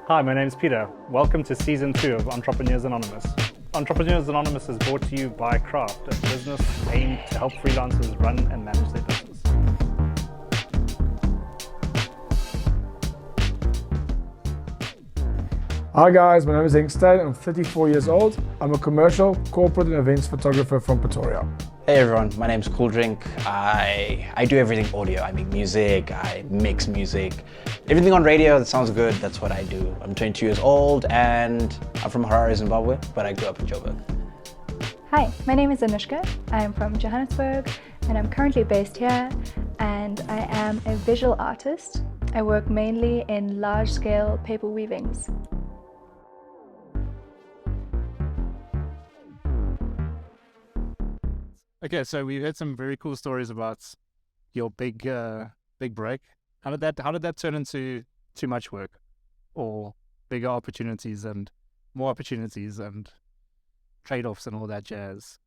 Hi, my name is Peter. Welcome to Season 2 of Entrepreneurs Anonymous. Entrepreneurs Anonymous is brought to you by Craft, a business aimed to help freelancers run and manage their business. Hi guys, my name is Henk Steyn. I'm 34 years old. I'm a commercial, corporate and events photographer from Pretoria. Hey everyone, my name's Kooldrink. I do everything audio. I make music, I mix music. Everything on radio that sounds good, that's what I do. I'm 22 years old and I'm from Harare, Zimbabwe, but I grew up in Joburg. Hi, my name is Anushka. I'm from Johannesburg and I'm currently based here, and I am a visual artist. I work mainly in large-scale paper weavings. Okay, so we've had some very cool stories about your big break. How did that turn into too much work, or bigger opportunities and more opportunities and trade-offs and all that jazz?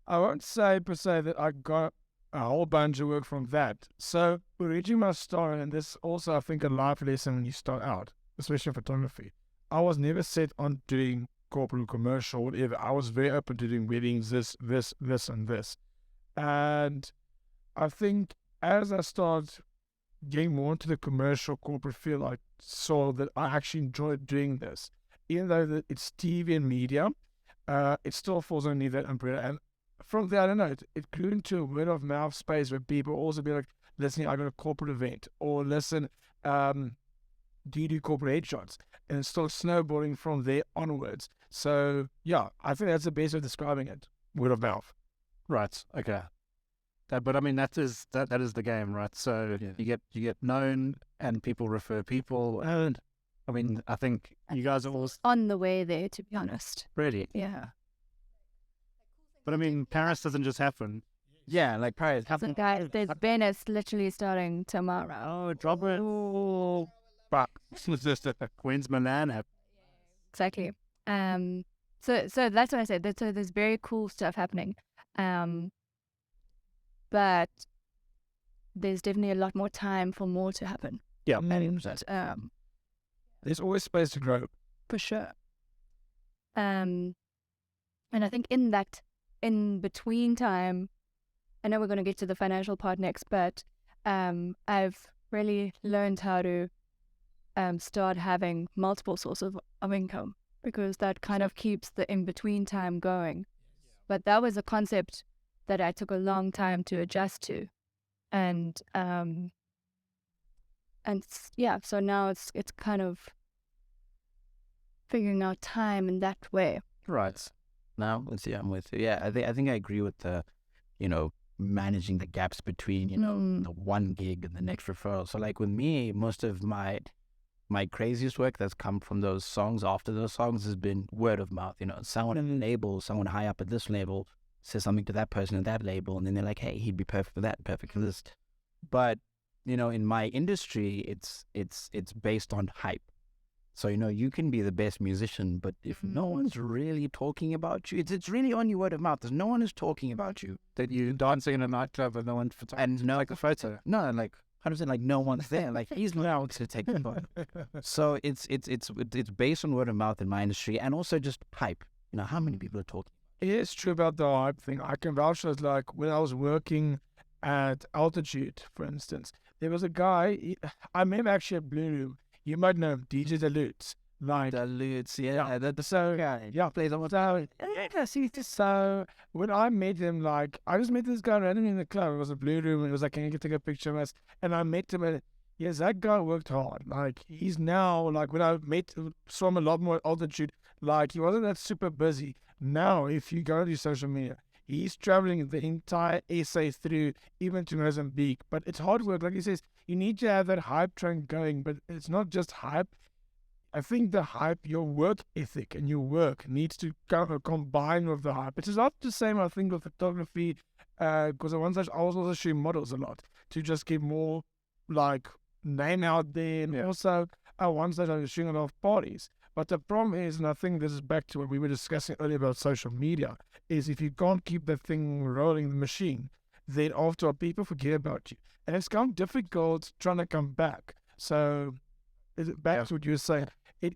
I won't say per se that I got a whole bunch of work from that. So reaching my start, and this also I think a life lesson when you start out, especially in photography. I was never set on doing corporate, commercial, whatever. I was very open to doing weddings, this, and this. And I think as I started getting more into the commercial corporate field, I saw that I actually enjoyed doing this. Even though that it's TV and media, it still falls underneath that umbrella. And from there, I don't know, it grew into a word of mouth space where people also be like, listen, I got a corporate event, or listen, do you do corporate headshots? And it's still snowballing from there onwards. So yeah, I think that's the best way of describing it, word of mouth. Right. Okay. But I mean, that is the game, right? So yeah. you get known, and people refer people, and I mean, I think you guys are all on the way there, to be honest. Really. Yeah. But I mean, Paris doesn't just happen. Yeah, like Paris happens. Guys, there's Venice literally starting tomorrow. Oh, drop it. Oh, but When's Milan happen? Exactly. So that's what I said. So there's very cool stuff happening. But there's definitely a lot more time for more to happen. Yeah. There's always space to grow. For sure. And I think in between time, I know we're going to get to the financial part next, but I've really learned how to start having multiple sources of income, because that kind of keeps the in-between time going. But that was a concept that I took a long time to adjust to. And yeah, so now it's kind of figuring out time in that way. Right. Now, let's see, I'm with you. Yeah, I think I agree with the, managing the gaps between, the one gig and the next referral. So like with me, most of my craziest work that's come from those songs, after those songs, has been word of mouth. Someone in a label, someone high up at this label says something to that person at that label, and then they're like, hey, he'd be perfect for that, perfect for this. But, in my industry, it's based on hype. So, you can be the best musician, but if no one's really talking about you, it's really on your word of mouth. There's no one is talking about you. That you dancing in a nightclub and no one like a photo. No, like 100%, like no one's there. Like he's allowed to take the photo. So it's based on word of mouth in my industry, and also just hype. How many people are talking? It is true about the hype thing. I can vouch for it. Like when I was working at Altitude, for instance, there was a guy, I remember actually at Blue Room, you might know him, DJ Dilutes. Like, Dilutes, yeah. Plays on So when I met him, I just met this guy randomly in the club. It was a Blue Room, and it was like, can you take a picture of us? And I met him, and yes, that guy worked hard. He's now, when I saw him a lot more at Altitude, he wasn't that super busy. Now, if you go to social media, he's traveling the entire SA through, even to Mozambique. But it's hard work. Like he says, you need to have that hype train going, but it's not just hype. I think the hype, your work ethic and your work needs to combine with the hype. It's not the same, I think, with photography, because at one stage I was also shooting models a lot to just get more name out there. And also at one stage I was shooting a lot of parties. But the problem is, and I think this is back to what we were discussing earlier about social media, is if you can't keep the thing rolling, the machine, then after people forget about you. And it's kind of difficult trying to come back. So back to what you were saying,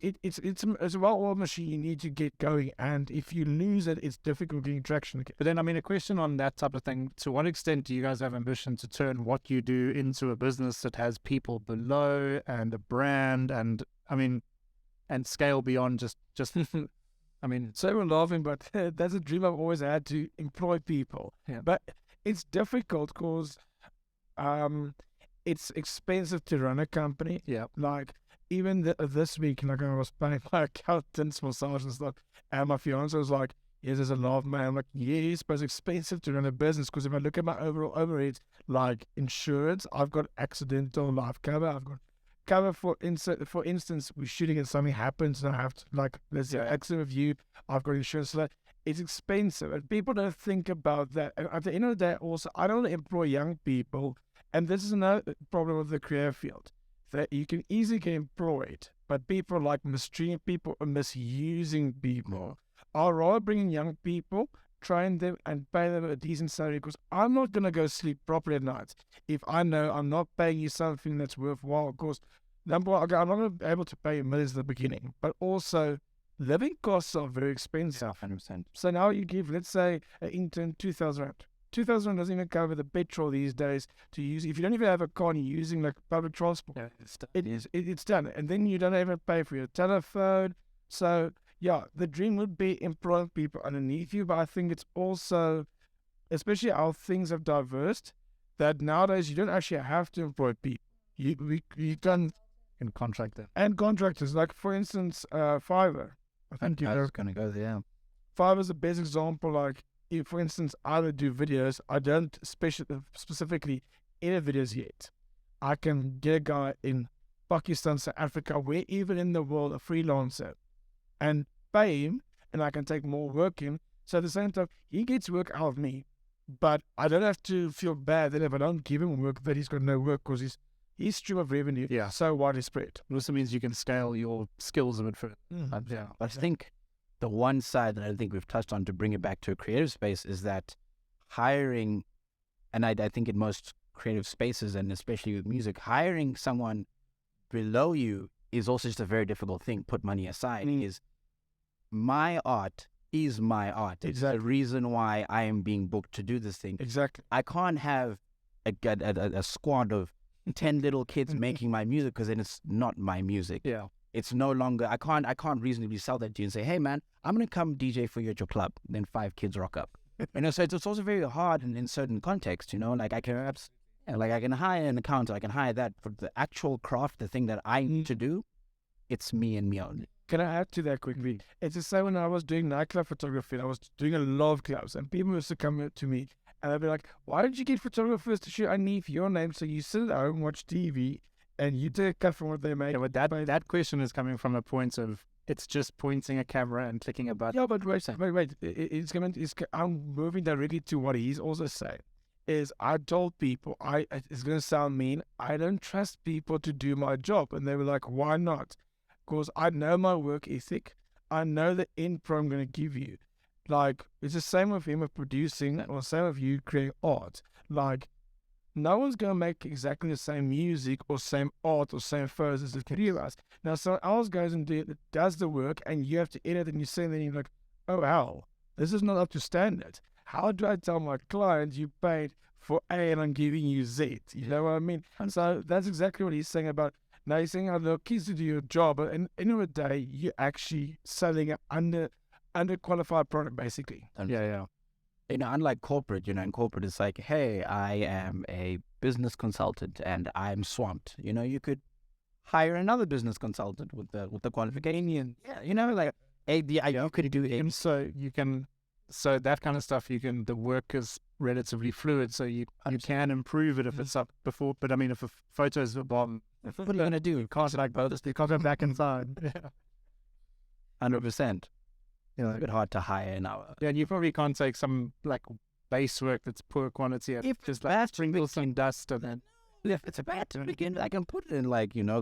it's a well-oiled machine. You need to get going, and if you lose it, it's difficult getting traction again. But then, I mean, a question on that type of thing: to what extent do you guys have ambition to turn what you do into a business that has people below and a brand, and I mean, and scale beyond just I mean, So we're laughing, but that's a dream I've always had, to employ people. Yeah. But it's difficult because it's expensive to run a company. yeah, Like, even this week, like, I was paying my accountant's massage and stuff, and my fiance was like, yes, there's a lot, man. I'm like, yes, but it's expensive to run a business, because if I look at my overall overheads, like insurance, I've got accidental life cover, I've got cover for instance, we're shooting and something happens and I have to, like, let's say, Yeah. accident with you, I've got insurance. So that it's expensive, and people don't think about that. And at the end of the day, also, I don't employ young people, and this is another problem with the career field, that you can easily get employed, but people like mistreating people or misusing people. I'd rather bring in young people, train them, and pay them a decent salary, because I'm not going to go sleep properly at night if I know I'm not paying you something that's worthwhile. Of course, number one, okay, I'm not going to be able to pay you millions at the beginning, but also living costs are very expensive. 100%. So now you give, let's say, an intern 2,000 rand. 2,000 doesn't even cover the petrol these days to use. If you don't even have a car and you're using like public transport, it's done. And then you don't even pay for your telephone. So yeah, the dream would be employing people underneath you, but I think it's also, especially how things have diversed, that nowadays you don't actually have to employ people. You can, in contractor. and contractors, like for instance, Fiverr. I think you I know, was going to go there. Fiverr is the best example. Like, if, for instance, I would do videos, I don't specifically edit videos yet. I can get a guy in Pakistan, South Africa, where even in the world, a freelancer, and pay him, and I can take more work in. So at the same time, he gets work out of me, but I don't have to feel bad that if I don't give him work, that he's got no work, because his stream of revenue Yeah. so widely spread. It also means you can scale your skills a bit further. Yeah. But I think the one side that I think we've touched on, to bring it back to a creative space, is that hiring, and I think in most creative spaces, and especially with music, hiring someone below you is also just a very difficult thing. Put money aside, is my art is my art. It's the reason why I am being booked to do this thing. Exactly. I can't have a squad of 10 little kids making my music, because then it's not my music. Yeah. It's no longer, I can't reasonably sell that to you and say, hey man, I'm going to come DJ for you at your club. Then 5 kids rock up. So it's also very hard in certain contexts, like I can hire an accountant, I can hire that, for the actual craft, the thing that I need to do, it's me and me only. Can I add to that quickly? It's the same when I was doing nightclub photography, and I was doing a lot of clubs, and people used to come up to me and they'd be like, why did you get photographers to shoot underneath your name so you sit at home, watch TV, and you take a cut from what they make? Yeah, but that question is coming from a point of, it's just pointing a camera and clicking a button. Yeah, but wait. I'm moving directly to what he's also saying. Is I told people, it's going to sound mean, I don't trust people to do my job. And they were like, why not? Because I know my work ethic. I know the end pro I'm going to give you. Like, it's the same with him of producing, or same with you creating art. Like, no one's going to make exactly the same music or same art or same photos as the three of us. Now, someone else goes and does the work, and you have to edit, and you say, then you're like, oh, hell, this is not up to standard. How do I tell my client you paid for A and I'm giving you Z? You know what I mean? And so that's exactly what he's saying about, now he's saying, look, kids to do your job, and at the end of the day, you're actually selling an underqualified product, basically. Yeah. Unlike corporate, in corporate it's like, hey, I am a business consultant and I'm swamped. You could hire another business consultant with the qualification. Yeah, like, you could do it. And so that kind of stuff, the work is relatively fluid, so you can improve it if it's up before. But I mean, if a photo is bomb, what are you going to do? you can't go back inside. Yeah. 100%. It's a bit hard to hire an hour. Yeah, and you probably can't take some like base work that's poor quality and If just it's like bad, sprinkle some dust and then If it's a bad to begin, I can put it in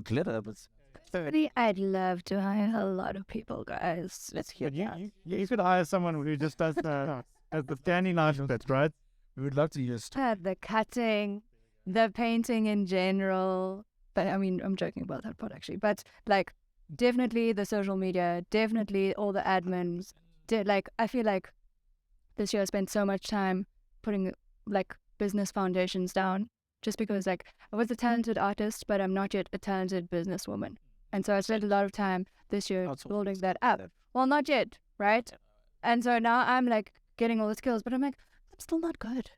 glitter, but Really, I'd love to hire a lot of people, guys. let's hear that. you could hire someone who just does the standing knife bits, right? We would love to use. The cutting, the painting in general. But I mean, I'm joking about that part actually. But like definitely the social media, definitely all the admins. Like, I feel like this year I spent so much time putting like business foundations down, just because like I was a talented artist, but I'm not yet a talented businesswoman. And so I spent a lot of time this year building that up. Well, not yet, right? And so now I'm like getting all the skills, but I'm like, I'm still not good.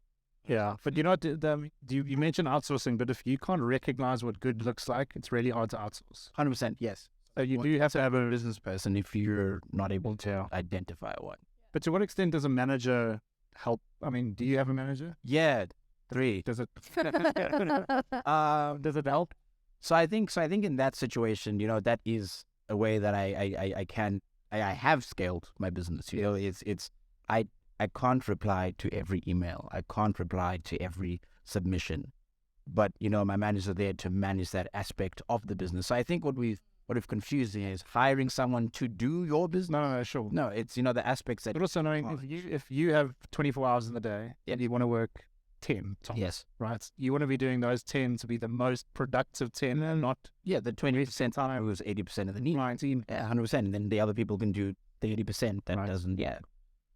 Yeah, but you know what? You mentioned outsourcing, but if you can't recognize what good looks like, it's really hard to outsource. 100%, yes. So you do have to have a business person if you're not able to identify one. But to what extent does a manager help? I mean, do you have a manager? Yeah, 3. Does it? Does it help? So I think in that situation, that is a way that I have scaled my business. I can't reply to every email. I can't reply to every submission. But, my managers are there to manage that aspect of the business. So I think what we've confused here is hiring someone to do your business. No, sure. No, it's, the aspects that... But also knowing if you have 24 hours in the day and you want to work 10 tops, yes, right? You want to be doing those 10 to be the most productive 10 and not... Yeah, the 20% time was 80% of the need. 19. Yeah, 100%. And then the other people can do 30%. That doesn't... Yeah.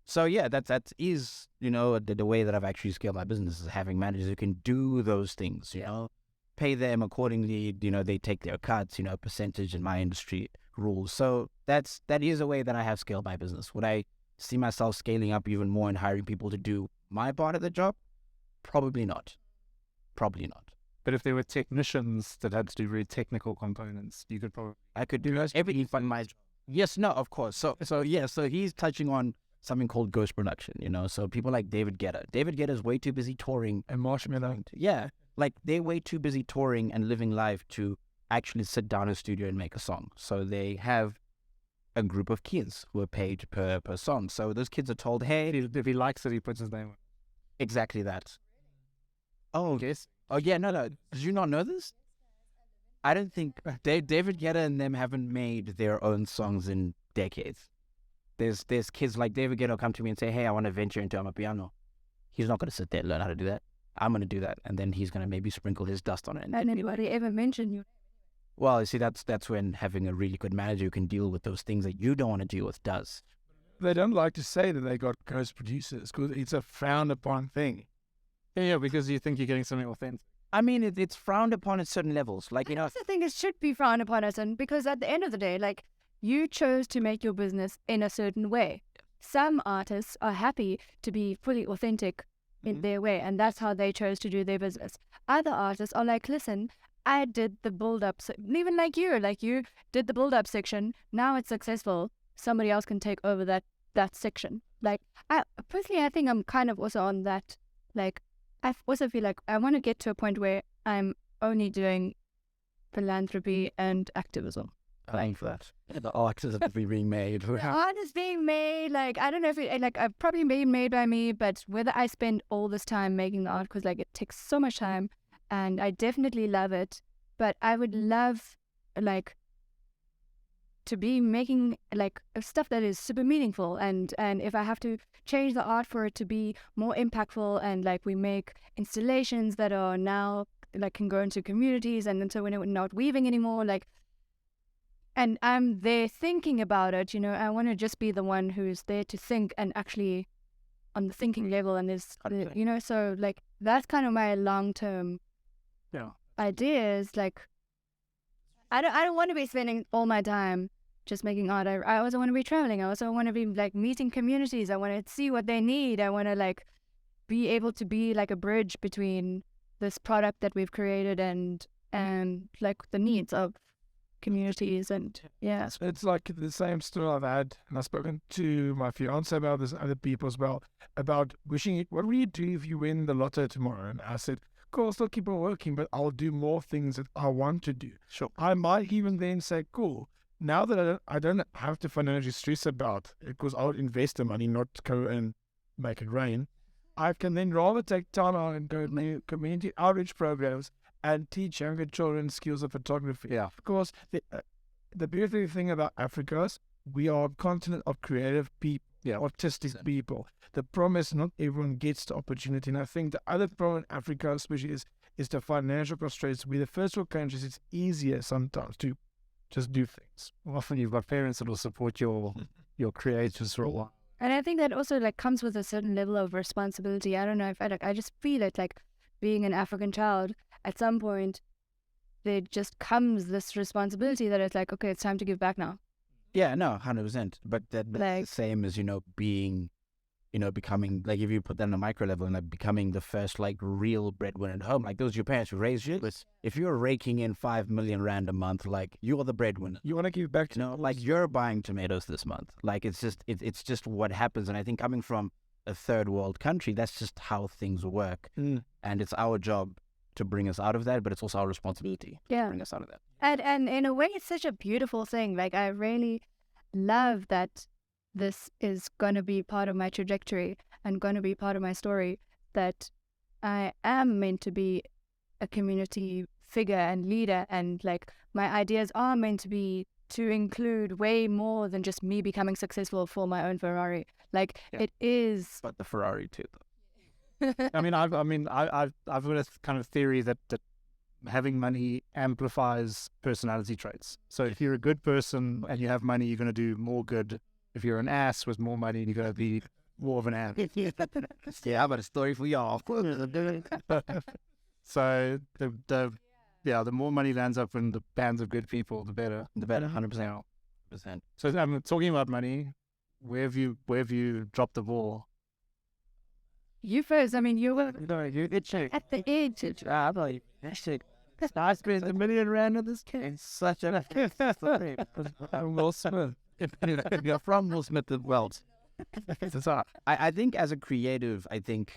So yeah, that is, the way that I've actually scaled my business is having managers who can do those things, pay them accordingly, they take their cuts, percentage in my industry rules. So that is a way that I have scaled my business. Would I see myself scaling up even more and hiring people to do my part of the job? Probably not. Probably not. But if there were technicians that had to do really technical components, you could probably... I could do everything from my job. Yes, no, of course. So he's touching on something called ghost production, so people like David Guetta is way too busy touring. And Marshmallow. Yeah, like they're way too busy touring and living life to actually sit down in a studio and make a song. So they have a group of kids who are paid per song. So those kids are told, hey, If he likes it, he puts his name on. exactly that. Oh, Yes. oh yeah, no. Did you not know this? I don't think David Guetta and them haven't made their own songs in decades. There's kids like David Guetta come to me and say, hey, I want to venture into amapiano. He's not going to sit there and learn how to do that. I'm going to do that. And then he's going to maybe sprinkle his dust on it. And anybody ever mentioned you? Well, you see, that's when having a really good manager who can deal with those things that you don't want to deal with does. They don't like to say that they got ghost producers because it's a frowned upon thing. Yeah, because you think you're getting something authentic. I mean, it's frowned upon at certain levels. Like, I also think it should be frowned upon, because at the end of the day, like, you chose to make your business in a certain way. Some artists are happy to be fully authentic in their way, and that's how they chose to do their business. Other artists are like, listen, I did the build-up, even like you did the build-up section, now it's successful, somebody else can take over that section. Like, I think I'm kind of also on that, like, I also feel like I want to get to a point where I'm only doing philanthropy and activism. Paying for that. The art is being made. The art is being made, like, I don't know if it, like, I've probably been made by me, but whether I spend all this time making the art, because, like, it takes so much time, and I definitely love it, but I would love, like, to be making, like, stuff that is super meaningful, and if I have to change the art for it to be more impactful, and, like, we make installations that are now, like, can go into communities, and then so when we're not weaving anymore, like, and I'm there thinking about it, I want to just be the one who's there to think and actually on the thinking level and is, so like that's kind of my long-term ideas. Like, I don't want to be spending all my time just making art. I also want to be traveling. I also want to be like meeting communities. I want to see what they need. I want to like be able to be like a bridge between this product that we've created and like the needs of communities. And yeah, It's like the same story I've had, and I've spoken to my fiance about this, other people as well, about wishing it. What will you do if you win the lotto tomorrow? And I said, of course, I'll keep on working, but I'll do more things that I want to do. Sure. I might even then say, cool, now that I don't have to financially stress about it, because I'll invest the money, not go and make it rain. I can then rather take time out and go to community outreach programs and teach younger children skills of photography. Yeah. Because the beautiful thing about Africa is we are a continent of creative people, artistic people. The problem is not everyone gets the opportunity. And I think the other problem in Africa especially is the financial constraints. We're the first world countries. It's easier sometimes to just do things. Often you've got parents that will support your creators for a while. And I think that also like comes with a certain level of responsibility. I don't know if I just feel it like being an African child. At some point, there just comes this responsibility that it's like, okay, it's time to give back now. Yeah, no, 100%. But that's Like- the same as, being, becoming, like, if you put that on a micro level and like becoming the first, like, real breadwinner at home, like, those your parents who raised you. If you're raking in 5 million rand a month, like, you're the breadwinner. You want to give back to Like, you're buying tomatoes this month. Like, it's just what happens. And I think coming from a third world country, that's just how things work. Mm. And it's our job to bring us out of that, but it's also our responsibility to Yeah. bring us out of that. And in a way, it's such a beautiful thing. Like, I really love that this is going to be part of my trajectory and going to be part of my story, that I am meant to be a community figure and leader, and like my ideas are meant to be to include way more than just me becoming successful for my own Ferrari. Like, Yeah. it is. But the Ferrari too, though. I've got a kind of theory that having money amplifies personality traits. So if you're a good person and you have money, you're going to do more good. If you're an ass with more money, you're going to be more of an ass. Yeah, I've got a story for y'all. So the more money lands up in the hands of good people, the better. The better, 100%. So I'm talking about money. Where have you dropped the ball? You first. I mean, you were No, you did check. at the edge. I'm like, I spent $1 million rand on this kid. It's such a story. I'm Will Smith. You're from Will Smith as well. So, I think as a creative, I keep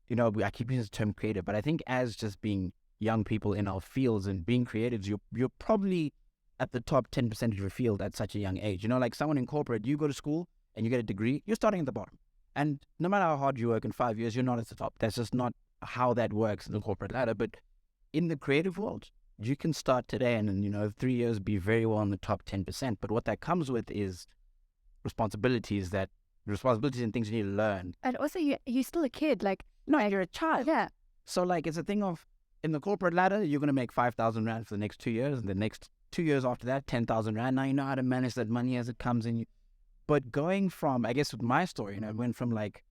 using the term creative, but I think as just being young people in our fields and being creatives, you're probably at the top 10% of your field at such a young age. Like someone in corporate, you go to school and you get a degree, you're starting at the bottom. And no matter how hard you work in 5 years, you're not at the top. That's just not how that works in the corporate ladder. But in the creative world, you can start today and in 3 years be very well in the top 10%. But what that comes with is responsibilities and things you need to learn. And also, you're still a kid. Like, No, you're a child. yeah. So like it's a thing of, in the corporate ladder, you're going to make 5,000 rand for the next 2 years. And the next 2 years after that, 10,000 rand. Now you know how to manage that money as it comes in. But going from, I guess with my story, it went from like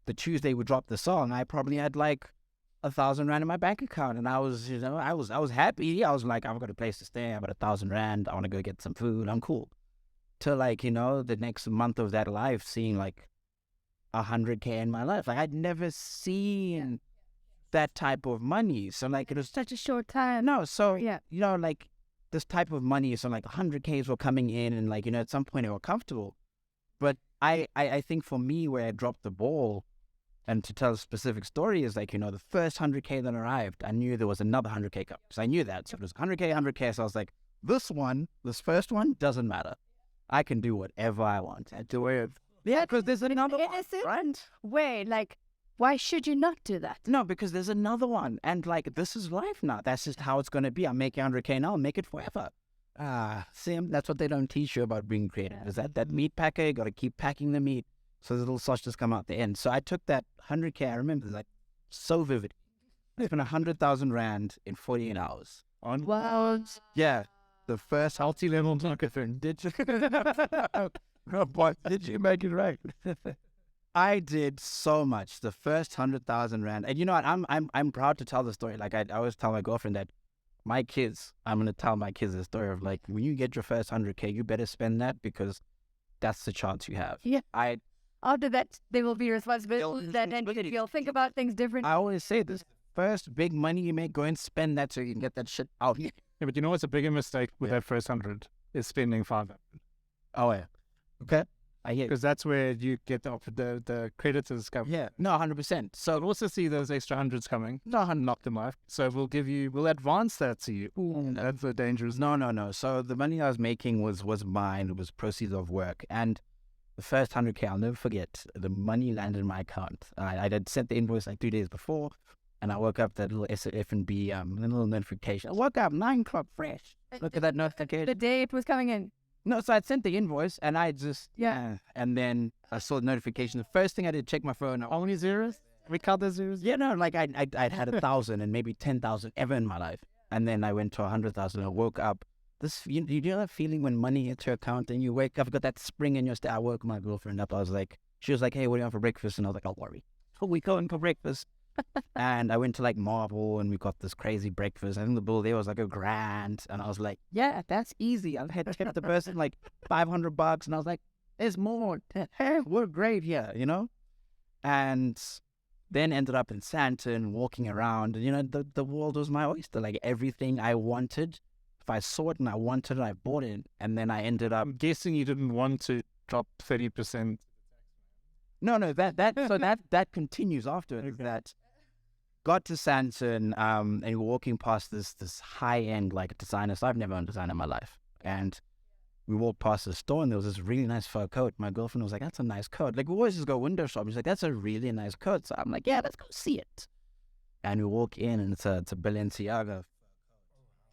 the Tuesday we dropped the song, I probably had like 1,000 rand in my bank account. And I was, I was happy. I was like, I've got a place to stay. I've got 1,000 rand. I want to go get some food. I'm cool. To like, the next month of that life, seeing like 100K in my life. Like I'd never seen that type of money. So like it was Such a short time. no. So Yeah. like this type of money. So like 100Ks were coming in, and like at some point they were comfortable. But I think for me, where I dropped the ball, and to tell a specific story, is like the first 100K that arrived, I knew there was another 100K coming. So I knew that. So it was 100K. So I was like, this first one doesn't matter. I can do whatever I want. I do it. Yeah, because there's another one, Innocent right? way. Like, why should you not do that? No, because there's another one. And like, this is life now. That's just how it's going to be. I'm making 100K now. I'll make it forever. Sam, that's what they don't teach you about being creative. Is that meat packer, you got to keep packing the meat so the little sausages come out the end. So I took that 100K, I remember, like, so vivid. I spent 100,000 rand in 48 hours. Wow. Yeah. The first Multi-level marketing. Did you? But did you make it right? I did so much. The first 100,000 rand. And you know what? I'm proud to tell the story. Like I always tell my girlfriend that my kids, I'm going to tell my kids the story of like, when you get your first 100K, you better spend that because that's the chance you have. Yeah. I After that, there will be responsibilities, and you'll think about things differently. always say this. First big money you make, go and spend that so you can get that shit out. Yeah, but you know what's a bigger mistake with that first 100 is spending 500. Oh, yeah. Okay. I hear. Because that's where you get the creditors come. Yeah. No, 100%. So I'll also see those extra hundreds coming. No, Knock them off. So we'll advance that to you. Ooh, that's the dangerous. No. So the money I was making was mine. It was proceeds of work. And the first 100K, I'll never forget, the money landed in my account. I had sent the invoice like 2 days before, and I woke up that little F&B little notification. I woke up 9 o'clock fresh. Look at that notification. The day it was coming in. No, so I'd sent the invoice, and I just, and then I saw the notification. The first thing I did, check my phone. How many zeros? We count the zeros? Yeah, no, like I'd had 1,000 and maybe 10,000 ever in my life. And then I went to 100,000. I woke up this, you know that feeling when money hits your account and you wake up, got that spring in your step. I woke my girlfriend up. She was like, hey, what do you want for breakfast? And I was like, don't worry. So we going for breakfast. And I went to like Marvel and we got this crazy breakfast. I think the bill there was like $1,000. And I was like, yeah, that's easy. I had tipped the person like $500. And I was like, there's more. Hey, we're great here, you know? And then ended up in Santon, walking around. And, you know, the world was my oyster. Like everything I wanted, if I saw it and I wanted it, I bought it. And then I ended up... I'm guessing you didn't want to drop 30%. No, that continues after it. Okay. That got to Santon, and we were walking past this high-end like designer. So I've never owned a designer in my life. And we walked past the store and there was this really nice fur coat. My girlfriend was like, that's a nice coat. Like we always just go window shopping. She's like, that's a really nice coat. So I'm like, yeah, let's go see it. And we walk in and it's a Balenciaga.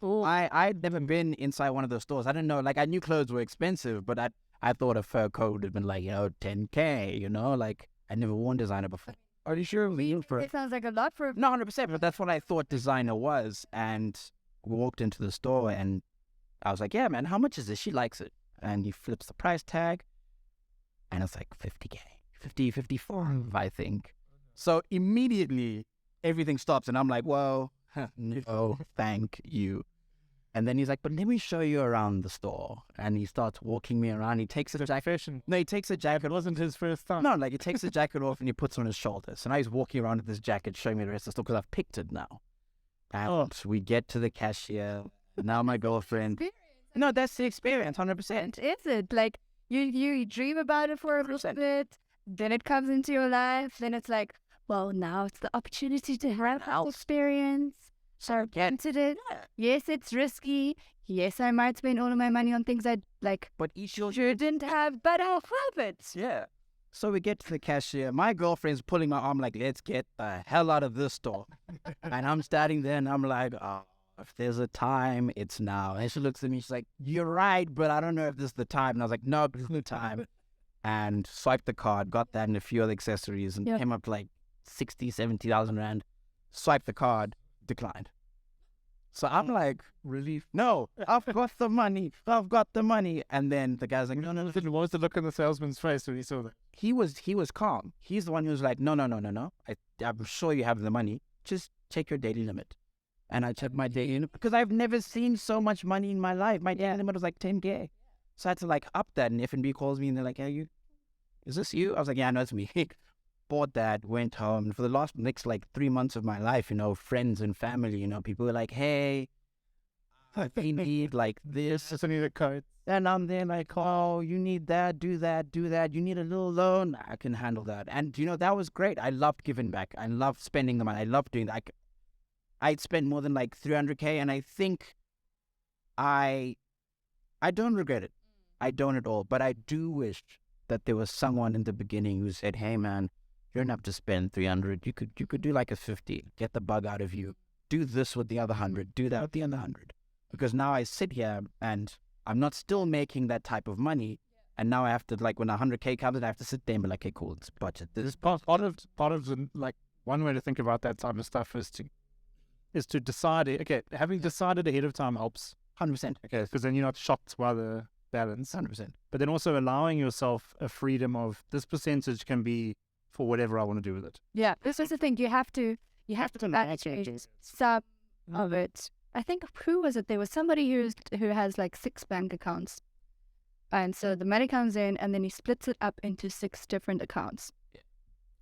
I'd never been inside one of those stores. I didn't know, like I knew clothes were expensive, but I thought a fur coat would have been like, you know, 10K, you know, like I'd never worn designer before. Are you sure? It sounds like a lot for... No, 100%, but that's what I thought designer was. And we walked into the store and I was like, yeah, man, how much is this? She likes it. And he flips the price tag and it's like 50K, 50, 54, I think. So immediately everything stops and I'm like, whoa, no, thank you. And then he's like, but let me show you around the store. And he starts walking me around. He takes a jacket. No, he takes a jacket. It wasn't his first time. No, like he takes the jacket off and he puts it on his shoulders. So now he's walking around with this jacket, showing me the rest of the store because I've picked it now. And we get to the cashier. Now my girlfriend. No, that's the experience, 100%. Is it? Like, you dream about it for a little bit, then it comes into your life, then it's like, well, now it's the opportunity to have that experience. So get into it. Yes, it's risky. Yes, I might spend all of my money on things I like, But each your shouldn't have, but I'll have it. Yeah. So we get to the cashier. My girlfriend's pulling my arm like, let's get the hell out of this store. And I'm standing there and I'm like, oh, if there's a time, it's now. And she looks at me, she's like, you're right, but I don't know if this is the time. And I was like, no, this is the time. And swiped the card, got that and a few other accessories and came up to like 60, 70,000 Rand. Swiped the card, declined. So I'm like, relief. No, I've got the money. I've got the money. And then the guy's like, no. What was the look on the salesman's face when he saw that? He was calm. He's the one who was like, no. I'm sure you have the money. Just check your daily limit. And I checked my daily limit because I've never seen so much money in my life. My daily limit was like 10K. So I had to like up that. And F&B calls me and they're like, hey, is this you? I was like, yeah, no, it's me. Bought that, went home. And for the next like 3 months of my life, you know, friends and family, you know, people were like, hey, I need like this. Just need a code. And I'm there like, oh, you need that, do that. You need a little loan. I can handle that. And, you know, that was great. I loved giving back. I loved spending the money. I loved doing that. I'd spent more than like 300K. And I think I don't regret it. I don't at all. But I do wish that there was someone in the beginning who said, hey, man, you don't have to spend 300. You could do like a 50. Get the bug out of you. Do this with the other 100. Do that with the other 100. Because now I sit here and I'm not still making that type of money. And now I have to, like, when 100K comes, I have to sit there and be like, okay, cool, it's budget. This is Part of the, like, one way to think about that type of stuff is to decide, okay, having decided ahead of time helps. 100%. Okay, because then you're not shocked by the balance. 100%. But then also allowing yourself a freedom of this percentage can be for whatever I want to do with it. Yeah, this is the thing. You have to allocate some of it. I think, who was it? There was somebody who has like 6 bank accounts. And so the money comes in and then he splits it up into 6 different accounts. Yeah.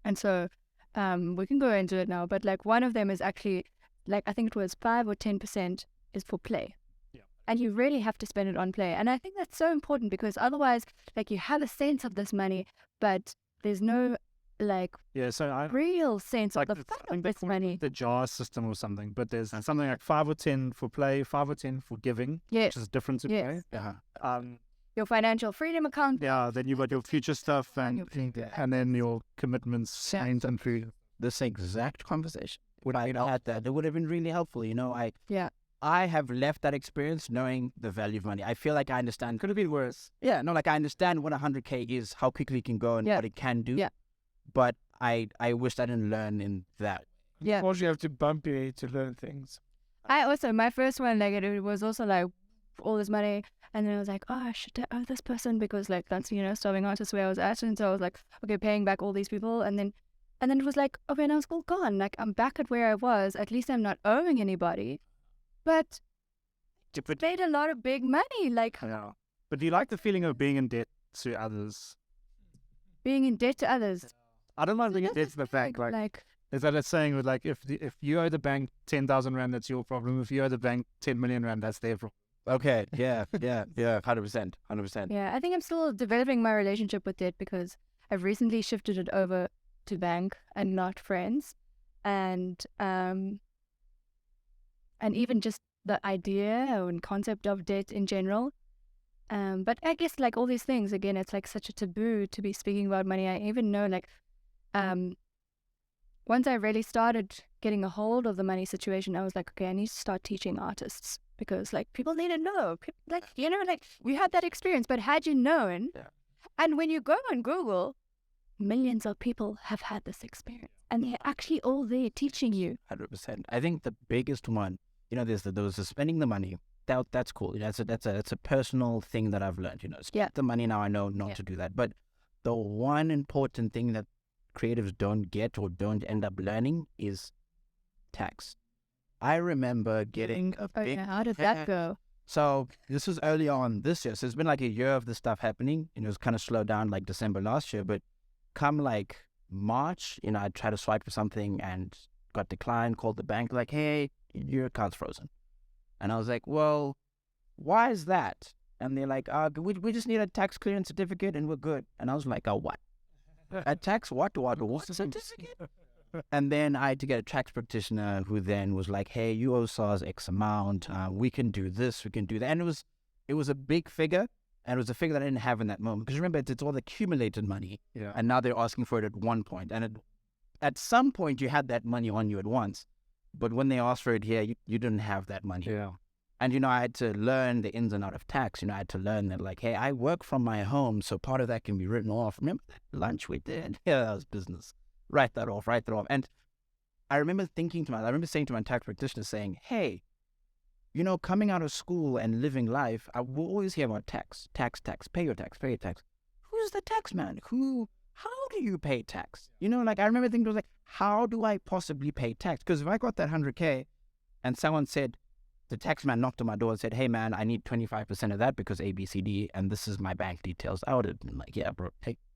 And so we can go into it now, but like one of them is actually, like, I think it was 5 or 10% is for play. Yeah. And you really have to spend it on play. And I think that's so important because otherwise, like, you have a sense of this money, but there's no, like, so real sense like of the I fun think of they this call money. it the jar system or something, but there's something like 5 or 10 for play, 5 or 10 for giving, Yes. which is different to Yes. play. Yeah. Your financial freedom account. Yeah, then you've got your future stuff and then your commitments and food. This exact conversation. Would I have had that? It would have been really helpful. You know, Yeah. I have left that experience knowing the value of money. I feel like I understand. Could have been worse. Yeah, no, like I understand what 100K is, how quickly it can go and Yeah. what it can do. Yeah. But I wish I didn't learn in that. Yeah. Of course, you have to bump your head to learn things. I also, my first one, like, it was also like, all this money. And then I was like, oh, should I owe this person? Because like that's, starving artist where I was at. And so I was like, okay, paying back all these people. And then it was like, okay, now it's all gone. Like I'm back at where I was. At least I'm not owing anybody. But paid a lot of big money. Like, Yeah. But do you like the feeling of being in debt to others? being in debt to others. I don't mind being in debt to the bank. Like, is that a saying with like, if you owe the bank 10,000 rand, that's your problem. If you owe the bank 10 million rand, that's their problem. Okay. Yeah. 100%. yeah, I think I'm still developing my relationship with debt because I've recently shifted it over to bank and not friends. And even just the idea and concept of debt in general. But I guess like all these things, again, it's like such a taboo to be speaking about money. I even know like once I really started getting a hold of the money situation, I was like, okay, I need to start teaching artists because like people need to know. Like, we had that experience, but had you known, and when you go on Google, millions of people have had this experience and they're actually all there teaching you. 100%. I think the biggest one, there's the spending the money. That's cool. That's a personal thing that I've learned. Spend the money now. I know not to do that. But the one important thing that creatives don't get or don't end up learning is tax. I remember getting a big. How did that go? So this was early on this year. So it's been like a year of this stuff happening. It was kind of slowed down like December last year. But come like March, I tried to swipe for something and got declined. Called the bank like, hey, your account's frozen. And I was like, well, why is that? And they're like, we just need a tax clearance certificate and we're good. And I was like, what? A tax what certificate? And then I had to get a tax practitioner who then was like, hey, you owe SARS X amount. We can do this, we can do that. And it was a big figure. And it was a figure that I didn't have in that moment. Because remember, it's all the accumulated money. Yeah. And now they're asking for it at one point. And at some point, you had that money on you at once. But when they asked for it here, you didn't have that money. Yeah. And, I had to learn the ins and outs of tax. I had to learn that, like, hey, I work from my home, so part of that can be written off. Remember that lunch we did? Yeah, that was business. Write that off. And I remember saying to my tax practitioner, saying, hey, coming out of school and living life, I will always hear about tax, pay your tax. Who's the tax man? How do you pay tax? I remember thinking, like, how do I possibly pay tax? Because if I got that 100K and someone said, the tax man knocked on my door and said, hey man, I need 25% of that because A, B, C, D, and this is my bank details, I would have been like, yeah, bro,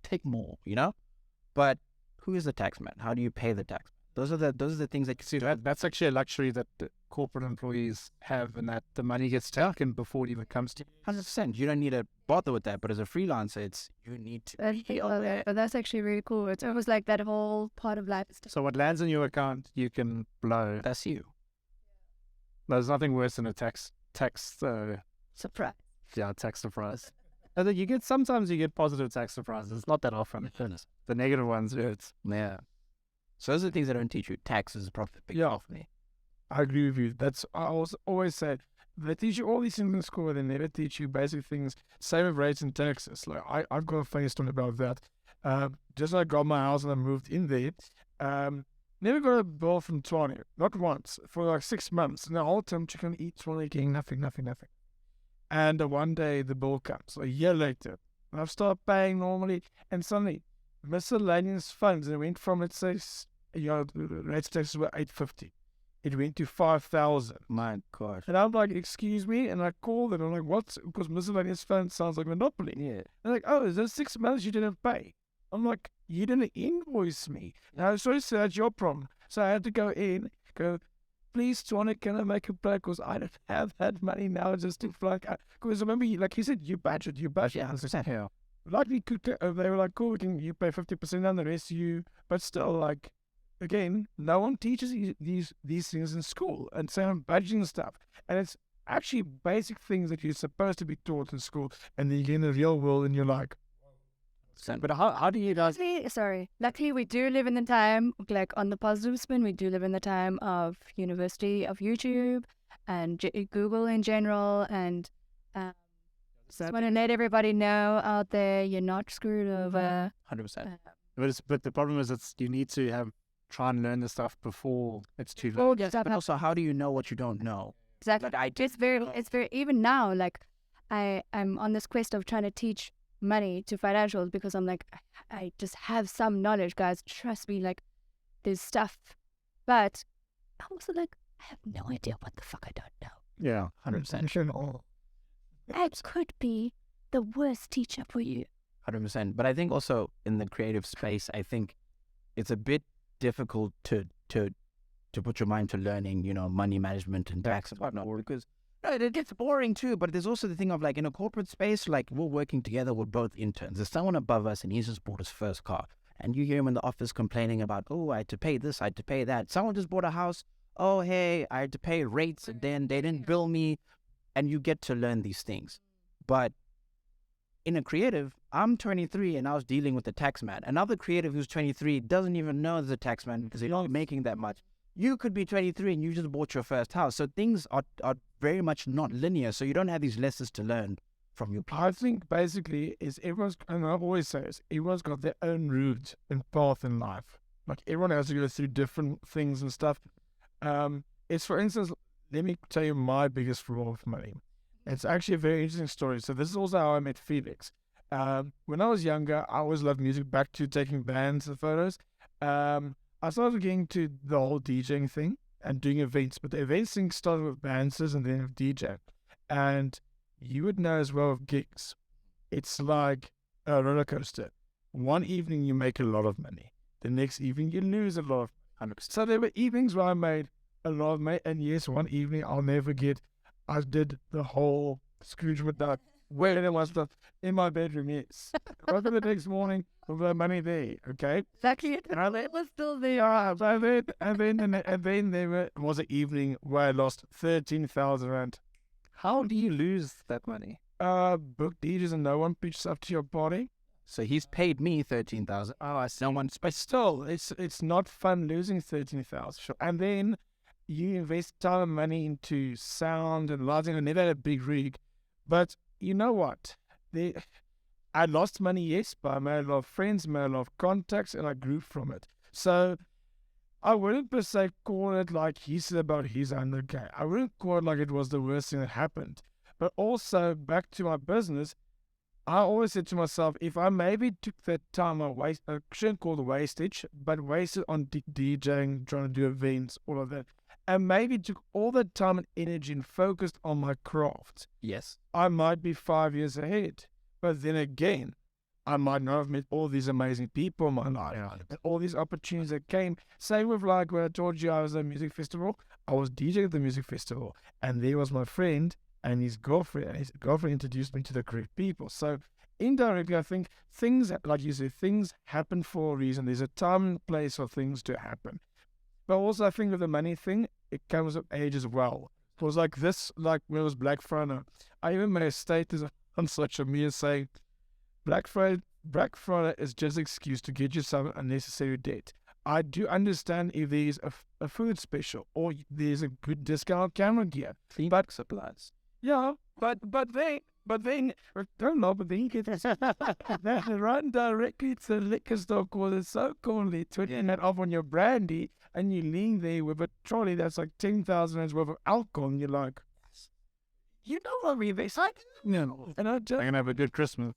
take more, But who is the tax man? How do you pay the tax? Those are the things that you see. That's actually a luxury that the corporate employees have, and that the money gets taken before it even comes to you. 100%. You don't need to bother with that. But as a freelancer, you need to. But that's actually really cool. It's almost like that whole part of life. So what lands in your account, you can blow. That's you. There's nothing worse than a tax surprise. Yeah, tax surprise. And then sometimes you get positive tax surprises. It's not that often. The negative ones hurts. Yeah. So those are the things that don't teach you. Tax is probably the big deal for me. I agree with you. I always say they teach you all these things in school, but they never teach you basic things. Same with rates and taxes. Like I've got a funny story about that. Just I got my house and I moved in there. Never got a bill from Tshwane, not once, for like 6 months. And the whole time chicken eat Tshwane getting nothing. And one day the bill comes, a year later. And I've started paying normally, and suddenly miscellaneous funds, and it went from, let's say, the rates taxes were 850. It went to 5,000. My God. And I'm like, excuse me? And I called them. I'm like, what? Because miscellaneous funds sounds like Monopoly. Yeah. They're like, oh, is there 6 months you didn't pay? I'm like, you didn't invoice me. Now, sorry, sir, that's your problem. So I had to go please, Tshwane, can I make a play? Because I don't have that money now just to fly. Because remember, like he said, you budget. Yeah, 100%. Yeah. Like they were like, cool, you pay 50% on the rest you. But still, like, again, no one teaches these things in school. And so I'm budgeting stuff. And it's actually basic things that you're supposed to be taught in school. And then you get in the real world and you're like, but how do you guys... Luckily, we do live in the time, like on the positive spin, we do live in the time of university, of YouTube, and Google in general, and just want to let everybody know out there, you're not screwed over. 100%. But the problem is you need to try and learn the stuff before it's too late. Oh, yes, but also, how do you know what you don't know? Exactly. Like It's very, even now, like, I'm on this quest of trying to teach money to financials because I'm like, I just have some knowledge, guys. Trust me, like, there's stuff. But I'm also like, I have no idea what the fuck I don't know. Yeah. 100%. I could be the worst teacher for you. 100%. But I think also in the creative space, I think it's a bit difficult to put your mind to learning, you know, money management and tax and whatnot, because it gets boring too. But there's also the thing of, like, in a corporate space, like, we're working together with both interns. There's someone above us and he's just bought his first car. And you hear him in the office complaining about, oh, I had to pay this, I had to pay that. Someone just bought a house. Oh, hey, I had to pay rates and then they didn't bill me. And you get to learn these things. But in a creative, I'm 23 and I was dealing with the tax man. Another creative who's 23 doesn't even know there's a tax man because they're not making that much. You could be 23 and you just bought your first house. So things are very much not linear. So you don't have these lessons to learn from your peers. I think basically is everyone's, and I always say this, everyone's got their own route and path in life. Like, everyone has to go through different things and stuff. It's, for instance, let me tell you my biggest flaw with money. It's actually a very interesting story. So this is also how I met Felix. When I was younger, I always loved music, back to taking bands and photos. I started getting to the whole DJing thing and doing events, but the events thing started with bands and then with DJ. And you would know as well with gigs, it's like a roller coaster. One evening you make a lot of money. The next evening you lose a lot of money. So there were evenings where I made a lot of money. And yes, one evening I'll never forget, I did the whole Scrooge McDuck, where there was stuff in my bedroom, yes. Woke up the next morning with the money there, okay? Exactly. And it was still there. And then there was an evening where I lost 13,000 rand. How do you lose that money? Book DJs and no one pitches up to your party. So he's paid me 13,000. Oh, I see. But still, it's not fun losing 13,000. Sure. And then you invest time and money into sound and lighting. I never had a big rig, but you know what? I lost money, yes, but I made a lot of friends, made a lot of contacts, and I grew from it. So I wouldn't per se call it like he said about his 100K. I wouldn't call it like it was the worst thing that happened. But also, back to my business, I always said to myself, if I maybe took that time I shouldn't call it wastage, but wasted on DJing, trying to do events, all of that, and maybe took all the time and energy and focused on my craft, Yes. I might be 5 years ahead. But then again, I might not have met all these amazing people in my life, and all these opportunities that came. Same with, like, when I told you I was at a music festival, I was DJing at the music festival, and there was my friend and his girlfriend, introduced me to the correct people. So indirectly, I think things, like you said, things happen for a reason. There's a time and place for things to happen. But also, I think with the money thing, it comes with age as well. It was like this, like when it was Black Friday, I even made a status on social media saying, Black Friday is just an excuse to get you some unnecessary debt. I do understand if there's a food special or there's a good discount camera gear. But supplies. Yeah, but then don't know, but then you get that run directly to the liquor store because it's so cool. They're 20% off on your brandy, and you lean there with a trolley that's like 10,000 rands worth of alcohol, and you're like, you know what I mean? They say, no, and I'm gonna have a good Christmas.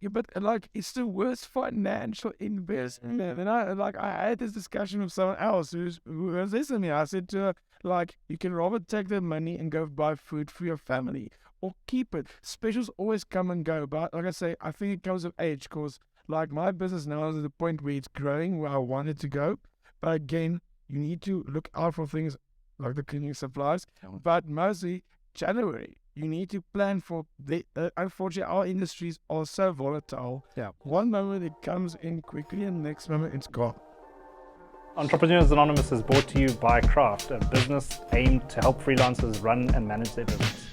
yeah, but like it's the worst financial investment. And I had this discussion with someone else who was listening to me. I said to her, like, you can rather take the money and go buy food for your family or keep it. Specials always come and go. But like I say, I think it comes with age because like my business now is at the point where it's growing where I want it to go. But again, you need to look out for things like the cleaning supplies. But mostly January, you need to plan for the unfortunately our industries are so volatile. Yeah. One moment it comes in quickly and next moment it's gone. Entrepreneurs Anonymous is brought to you by Craft, a business aimed to help freelancers run and manage their business.